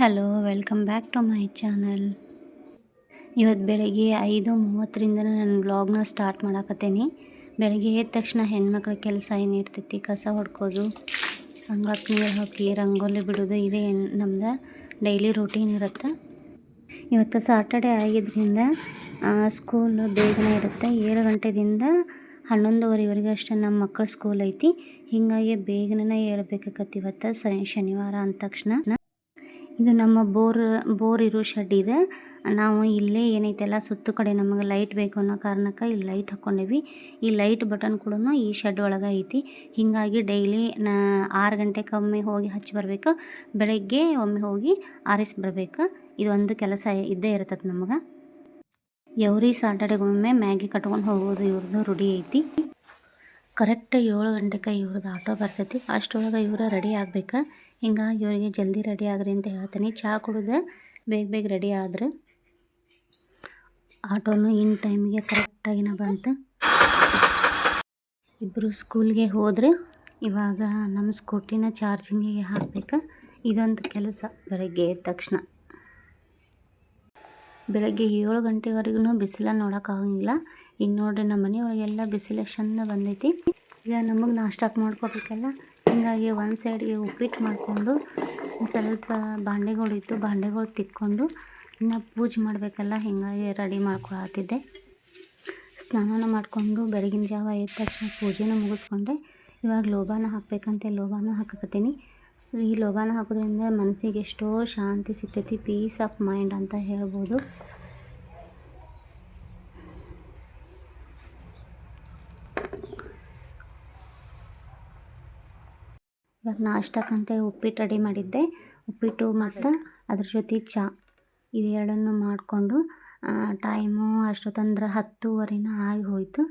Hello, welcome back to my channel. ಇವತ್ತು ಬೆಳಗ್ಗೆ 5:30ರಿಂದ ನಾನು ವ್ಲಾಗ್ನ ಸ್ಟಾರ್ಟ್ ಮಾಡಾಕತ್ತೇನೆ. ಬೆಳಗ್ಗೆ ಎದ್ದ ತಕ್ಷಣ ಹೆಣ್ಮಕ್ಳ ಕೆಲಸ ಏನಿರ್ತೈತಿ, ಕಸ ಹೊಡ್ಕೋದು, ಅಂಗಳಕ್ಕೆ ನೀರು ಹಾಕಿ ರಂಗೋಲಿ ಬಿಡೋದು, ಇದೇ ನಮ್ದು ಡೈಲಿ ರೂಟೀನ್ ಇರುತ್ತೆ. ಇವತ್ತು ಸಾಟರ್ಡೆ ಆಗಿದ್ದರಿಂದ ಸ್ಕೂಲ್ ಬೇಗನೆ ಇರುತ್ತೆ. 7 ಗಂಟೆದಿಂದ 11:30ವರೆಗೆ ಅಷ್ಟೇ ನಮ್ಮ ಮಕ್ಕಳ ಸ್ಕೂಲ್ ಐತಿ. ಹೀಗಾಗಿ ಬೇಗನೆ ಹೇಳ್ಬೇಕಾಗತ್ತೆ. ಇವತ್ತು ಶನಿವಾರ ಅಂದ ತಕ್ಷಣ ಇದು ನಮ್ಮ ಬೋರ್ ಇರೋ ಶೆಡ್ ಇದೆ. ನಾವು ಇಲ್ಲೇ ಏನೈತೆಲ್ಲ ಸುತ್ತು ಕಡೆ ನಮಗೆ ಲೈಟ್ ಬೇಕು ಅನ್ನೋ ಕಾರಣಕ್ಕೆ ಇಲ್ಲಿ ಲೈಟ್ ಹಾಕ್ಕೊಂಡೇವಿ. ಈ ಲೈಟ್ ಬಟನ್ ಕೂಡ ಈ ಶೆಡ್ ಒಳಗೆ ಐತಿ. ಹೀಗಾಗಿ ಡೈಲಿ 6 ಗಂಟೆಗೆ ಒಮ್ಮೆ ಹೋಗಿ ಹಚ್ಚಿ ಬರಬೇಕು, ಬೆಳಗ್ಗೆ ಒಮ್ಮೆ ಹೋಗಿ ಆರಿಸಿ ಬರಬೇಕು. ಇದೊಂದು ಕೆಲಸ ಇದ್ದೇ ಇರ್ತದೆ ನಮಗೆ. ಎವ್ರಿ ಸಾಟರ್ಡೆಗೊಮ್ಮೆ ಮ್ಯಾಗಿ ಕಟ್ಕೊಂಡು ಹೋಗೋದು ಇವ್ರದ್ದು ರೂಢಿ ಐತಿ. ಕರೆಕ್ಟ್ 7 ಗಂಟೆಗೆ ಇವ್ರದ್ದು ಆಟೋ ಬರ್ತೈತಿ. ಅಷ್ಟರೊಳಗೆ ಇವರು ರೆಡಿ ಆಗ್ಬೇಕು. ಹಿಂಗಾಗಿ ಇವರಿಗೆ ಜಲ್ದಿ ರೆಡಿ ಆಗ್ರಿ ಅಂತ ಹೇಳ್ತೀನಿ. ಚಹಾ ಕುಡಿದು ಬೇಗ ರೆಡಿ ಆದ್ರೆ ಆಟೋನು ಇನ್ ಟೈಮಿಗೆ ಕರೆಕ್ಟಾಗಿನ ಬಂತು. ಇಬ್ಬರು ಸ್ಕೂಲ್ಗೆ ಹೋದರೆ ಇವಾಗ ನಮ್ಮ ಸ್ಕೂಟಿನ ಚಾರ್ಜಿಂಗಿಗೆ ಹಾಕಬೇಕು. ಇದೊಂದು ಕೆಲಸ ಬೆಳಗ್ಗೆ ಎದ್ದ ತಕ್ಷಣ. ಬೆಳಗ್ಗೆ 7 ಗಂಟೆವರೆಗೂ ಬಿಸಿಲನ್ನು ನೋಡೋಕ್ಕಾಗಂಗಿಲ್ಲ. ಈಗ ನೋಡಿರಿ ನಮ್ಮ ಮನೆಯೊಳಗೆಲ್ಲ ಬಿಸಿಲು ಚೆಂದ ಬಂದೈತಿ. ಈಗ ನಮಗೆ ನಾಷ್ಟಕ್ಕೆ ಮಾಡ್ಕೋಬೇಕಲ್ಲ, ಹೀಗಾಗಿ ಒಂದು ಸೈಡ್ಗೆ ಉಪ್ಪಿಟ್ಟು ಮಾಡಿಕೊಂಡು ಸ್ವಲ್ಪ ಬಾಂಡೆಗಳಿತ್ತು, ಬಾಂಡೆಗಳು ತಿಕ್ಕೊಂಡು ಇನ್ನು ಪೂಜೆ ಮಾಡಬೇಕಲ್ಲ, ಹೀಗಾಗಿ ರೆಡಿ ಮಾಡ್ಕೊಳತ್ತಿದ್ದೆ. ಸ್ನಾನ ಮಾಡಿಕೊಂಡು ಬೆಳಗಿನ ಜಾವ ಎದ್ದ ತಕ್ಷಣ ಪೂಜೆನ ಮುಗಿಸ್ಕೊಂಡೆ. ಇವಾಗ ಲೋಬಾನ ಹಾಕಬೇಕಂತೆ ಲೋಬಾನ ಹಾಕಕತ್ತೀನಿ. ಈ ಲೋಬಾನ ಹಾಕೋದ್ರಿಂದ ಮನಸ್ಸಿಗೆ ಎಷ್ಟೋ ಶಾಂತಿ ಸಿಗ್ತೈತಿ, ಪೀಸ್ ಆಫ್ ಮೈಂಡ್ ಅಂತ ಹೇಳ್ಬೋದು. ಇವಾಗ ನಾಷ್ಟಕ್ಕಂತೆ ಉಪ್ಪಿಟ್ಟು ರೆಡಿ ಮಾಡಿದ್ದೆ. ಉಪ್ಪಿಟ್ಟು ಮತ್ತು ಅದ್ರ ಜೊತೆ ಚಹಾ ಇದೆರಡನ್ನು ಮಾಡಿಕೊಂಡು ಟೈಮು ಅಷ್ಟೊತ್ತಂದ್ರೆ 10:30 ಆಗಿ ಹೋಯಿತು.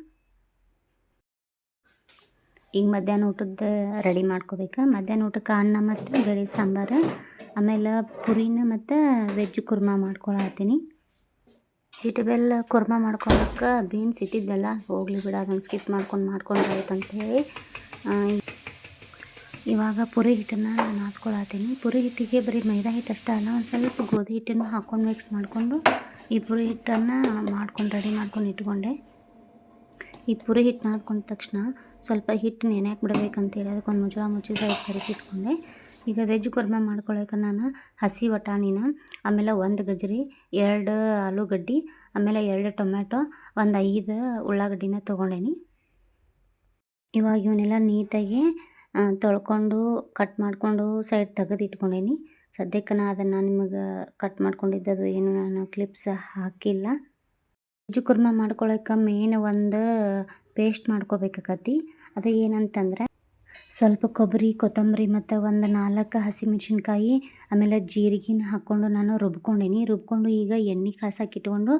ಈಗ ಮಧ್ಯಾಹ್ನ ಊಟದ ರೆಡಿ ಮಾಡ್ಕೋಬೇಕು. ಮಧ್ಯಾಹ್ನ ಊಟಕ್ಕೆ ಅನ್ನ ಮತ್ತು ಬೇಳೆ ಸಾಂಬಾರು, ಆಮೇಲೆ ಪುರಿನ ಮತ್ತು ವೆಜ್ ಕುರ್ಮಾ ಮಾಡ್ಕೊಳತ್ತೀನಿ. ವೆಜಿಟೇಬಲ್ ಕುರ್ಮಾ ಮಾಡ್ಕೊಳಕ್ಕೆ ಬೀನ್ಸ್ ಇಟ್ಟಿದ್ದೆಲ್ಲ ಹೋಗಲಿ ಬಿಡ, ಅದನ್ನು ಸ್ಕಿಪ್ ಮಾಡ್ಕೊಂಡು ಆಯ್ತಂತೇಳಿ ಇವಾಗ ಪುರಿ ಹಿಟ್ಟನ್ನು ನಾದ್ಕೊಳತ್ತೀನಿ. ಪುರಿ ಹಿಟ್ಟಿಗೆ ಬರೀ ಮೈದಾ ಹಿಟ್ಟು ಅಷ್ಟೇ ಅಲ್ಲ, ಒಂದು ಸ್ವಲ್ಪ ಗೋಧಿ ಹಿಟ್ಟನ್ನು ಹಾಕ್ಕೊಂಡು ಮಿಕ್ಸ್ ಮಾಡಿಕೊಂಡು ಈ ಪುರಿ ಹಿಟ್ಟನ್ನು ರೆಡಿ ಮಾಡ್ಕೊಂಡು ಇಟ್ಕೊಂಡೆ. ಈ ಪುರಿ ಹಿಟ್ಟು ನಾದ್ಕೊಂಡ ತಕ್ಷಣ ಸ್ವಲ್ಪ ಹಿಟ್ಟು ನೆನೆಯಾಕೆ ಬಿಡಬೇಕಂತೇಳಿ ಅದಕ್ಕೊಂದು ಮುಚ್ಚಳ ಮುಚ್ಚಿ ಸೈಡ್ ಸರಿಸಿಟ್ಕೊಂಡೆ. ಈಗ ವೆಜ್ ಕುರ್ಮಾ ಮಾಡ್ಕೊಳಕ್ಕೆ ನಾನು ಹಸಿ ಬಟಾಣಿನ, ಆಮೇಲೆ 1 ಗಜ್ರಿ, 2 ಆಲೂಗಡ್ಡೆ, ಆಮೇಲೆ 2 ಟೊಮ್ಯಾಟೊ, ಒಂದು 5 ಉಳ್ಳಾಗಡ್ಡಿನ ತೊಗೊಂಡೇನಿ. ಇವಾಗ ಇವನ್ನೆಲ್ಲ ನೀಟಾಗಿ ತೊಳ್ಕೊಂಡು ಕಟ್ ಮಾಡಿಕೊಂಡು ಸೈಡ್ ತೆಗೆದು ಇಟ್ಕೊಂಡೇನಿ. ಸದ್ಯಕ್ಕೆ ಅದನ್ನು ನಿಮಗೆ ಕಟ್ ಮಾಡ್ಕೊಂಡಿದ್ದದು ಏನು ನಾನು ಕ್ಲಿಪ್ಸ್ ಹಾಕಿಲ್ಲ. ವೆಜ್ ಕುರ್ಮಾ ಮಾಡ್ಕೊಳಕ್ಕೆ ಮೇನ್ ಒಂದು ಪೇಸ್ಟ್ ಮಾಡ್ಕೋಬೇಕಾಗತ್ತೆ. ಅದು ಏನಂತಂದರೆ ಸ್ವಲ್ಪ ಕೊಬ್ಬರಿ, ಕೊತ್ತಂಬರಿ ಮತ್ತು ಒಂದು 4 ಹಸಿಮೆಣ್ಸಿನ್ಕಾಯಿ, ಆಮೇಲೆ ಜೀರಿಗೆನ ಹಾಕ್ಕೊಂಡು ನಾನು ರುಬ್ಕೊಂಡು ಈಗ ಎಣ್ಣೆ ಕಾಸಕ್ಕಿಟ್ಕೊಂಡು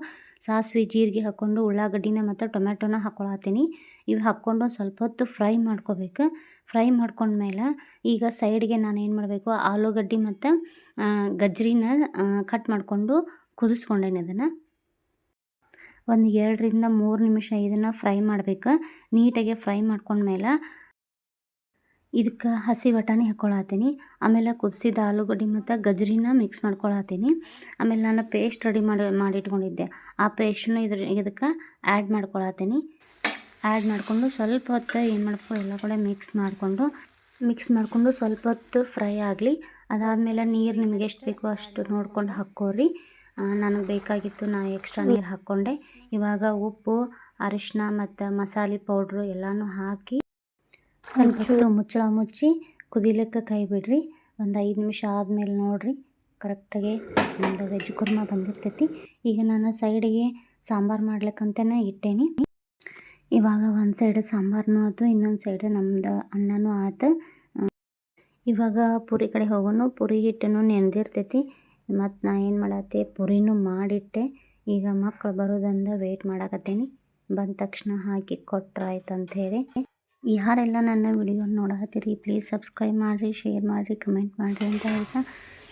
ಸಾಸಿವೆ ಜೀರಿಗೆ ಹಾಕ್ಕೊಂಡು ಉಳ್ಳಾಗಡ್ಡಿನ ಮತ್ತು ಟೊಮ್ಯಾಟೊನ ಹಾಕ್ಕೊಳತ್ತೀನಿ. ಇವು ಹಾಕ್ಕೊಂಡು ಸ್ವಲ್ಪ ಹೊತ್ತು ಫ್ರೈ ಮಾಡ್ಕೋಬೇಕು. ಫ್ರೈ ಮಾಡ್ಕೊಂಡ್ಮೇಲೆ ಈಗ ಸೈಡ್ಗೆ ನಾನು ಏನು ಮಾಡಬೇಕು, ಆಲೂಗಡ್ಡೆ ಮತ್ತು ಗಜ್ರಿನ ಕಟ್ ಮಾಡಿಕೊಂಡು ಕುದಿಸ್ಕೊಂಡೇನೆ. ಅದನ್ನು ಒಂದು 2ರಿಂದ 3 ನಿಮಿಷ ಇದನ್ನು ಫ್ರೈ ಮಾಡಬೇಕು. ನೀಟಾಗಿ ಫ್ರೈ ಮಾಡ್ಕೊಂಡ್ಮೇಲೆ ಇದಕ್ಕೆ ಹಸಿ ಬಟಾಣಿ ಹಾಕ್ಕೊಳತ್ತೀನಿ. ಆಮೇಲೆ ಕುದಿಸಿದ ಆಲೂಗಡ್ಡೆ ಮತ್ತು ಗಜ್ರಿನ ಮಿಕ್ಸ್ ಮಾಡ್ಕೊಳತ್ತೀನಿ. ಆಮೇಲೆ ನಾನು ಪೇಸ್ಟ್ ರೆಡಿ ಮಾಡಿಟ್ಕೊಂಡಿದ್ದೆ, ಆ ಪೇಸ್ಟನ್ನು ಇದಕ್ಕೆ ಆ್ಯಡ್ ಮಾಡ್ಕೊಳತ್ತೀನಿ. ಆ್ಯಡ್ ಮಾಡಿಕೊಂಡು ಸ್ವಲ್ಪ ಹೊತ್ತು ಏನು ಮಾಡಬೇಕು, ಎಲ್ಲ ಕಡೆ ಮಿಕ್ಸ್ ಮಾಡಿಕೊಂಡು ಸ್ವಲ್ಪ ಹೊತ್ತು ಫ್ರೈ ಆಗಲಿ. ಅದಾದಮೇಲೆ ನೀರು ನಿಮಗೆ ಎಷ್ಟು ಬೇಕೋ ಅಷ್ಟು ನೋಡ್ಕೊಂಡು ಹಾಕ್ಕೋರಿ. ನನಗೆ ಬೇಕಾಗಿತ್ತು, ನಾನು ಎಕ್ಸ್ಟ್ರಾ ನೀರು ಹಾಕ್ಕೊಂಡೆ. ಇವಾಗ ಉಪ್ಪು, ಅರಿಶಿನ ಮತ್ತು ಮಸಾಲೆ ಪೌಡ್ರು ಎಲ್ಲನೂ ಹಾಕಿ ಸ್ವಲ್ಪ ಹೊತ್ತು ಮುಚ್ಚಳ ಮುಚ್ಚಿ ಕುದಿಲಿಕ್ಕೆ ಕೈ ಬಿಡ್ರಿ. ಒಂದು 5 ನಿಮಿಷ ಆದಮೇಲೆ ನೋಡಿರಿ, ಕರೆಕ್ಟಾಗಿ ನಮ್ಮದು ವೆಜ್ ಕುರ್ಮಾ ಬಂದಿರ್ತೈತಿ. ಈಗ ನಾನು ಸೈಡಿಗೆ ಸಾಂಬಾರು ಮಾಡ್ಲಿಕ್ಕಂತಲೇ ಇಟ್ಟೇನಿ. ಇವಾಗ ಒಂದು ಸೈಡ್ ಸಾಂಬಾರನೂ ಆಯ್ತು, ಇನ್ನೊಂದು ಸೈಡ್ ನಮ್ಮದು ಅನ್ನನೂ ಆಯ್ತು. ಇವಾಗ ಪುರಿ ಕಡೆ ಹೋಗೋಣ. ಪುರಿ ಹಿಟ್ಟನ್ನು ನೆನೆದಿರ್ತೈತಿ. ಮತ್ತು ನಾನು ಏನು ಮಾಡತ್ತೆ, ಪುರಿನೂ ಮಾಡಿಟ್ಟೆ. ಈಗ ಮಕ್ಕಳು ಬರೋದಂದ ವೆಯ್ಟ್ ಮಾಡಾಕತ್ತೀನಿ. ಬಂದ ತಕ್ಷಣ ಹಾಕಿ ಕೊಟ್ರಾಯ್ತು ಅಂಥೇಳಿ. ಯಾರೆಲ್ಲ ನನ್ನ ವಿಡಿಯೋ ನೋಡತ್ತೀರಿ ಪ್ಲೀಸ್ ಸಬ್ಸ್ಕ್ರೈಬ್ ಮಾಡಿರಿ, ಶೇರ್ ಮಾಡಿರಿ, ಕಮೆಂಟ್ ಮಾಡಿರಿ ಅಂತ ಹೇಳ್ತಾ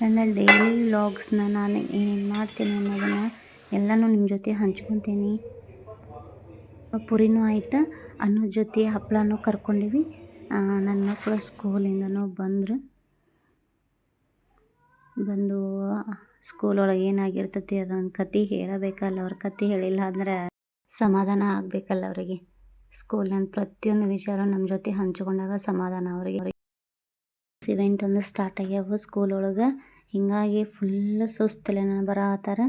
ನನ್ನ ಡೈಲಿ ವ್ಲಾಗ್ಸ್ನ ನಾನು ಏನೇನು ಮಾಡ್ತೀನಿ ಅನ್ನೋದನ್ನು ಎಲ್ಲನೂ ನಿಮ್ಮ ಜೊತೆ ಹಂಚ್ಕೊತೀನಿ. ಪುರಿನೂ ಆಯ್ತು, ಅನ್ನೋದ ಜೊತೆ ಹಪ್ಪಳನೂ ಕರ್ಕೊಂಡಿವಿ. ನನ್ನ ಮಕ್ಕಳು ಸ್ಕೂಲಿಂದನೂ ಬಂದರು. ಬಂದು ಸ್ಕೂಲ್ ಒಳಗೆ ಏನಾಗಿರ್ತೈತಿ ಅದೊಂದು ಕತೆ ಹೇಳಬೇಕಲ್ಲ. ಅವ್ರ ಕತೆ ಹೇಳಿಲ್ಲ ಅಂದ್ರೆ ಸಮಾಧಾನ ಆಗಬೇಕಲ್ಲ ಅವರಿಗೆ. ಸ್ಕೂಲಿನ ಪ್ರತಿಯೊಂದು ವಿಚಾರ ನಮ್ಮ ಜೊತೆ ಹಂಚಿಕೊಂಡಾಗ ಸಮಾಧಾನ ಅವರಿಗೆ. ಇವೆಂಟ್ ಒಂದು ಸ್ಟಾರ್ಟ್ ಆಗ್ಯಾವ ಸ್ಕೂಲ್ ಒಳಗೆ. ಹಿಂಗಾಗಿ ಫುಲ್ ಸುಸ್ತಲೆನ ಬರತ್ತಾರ.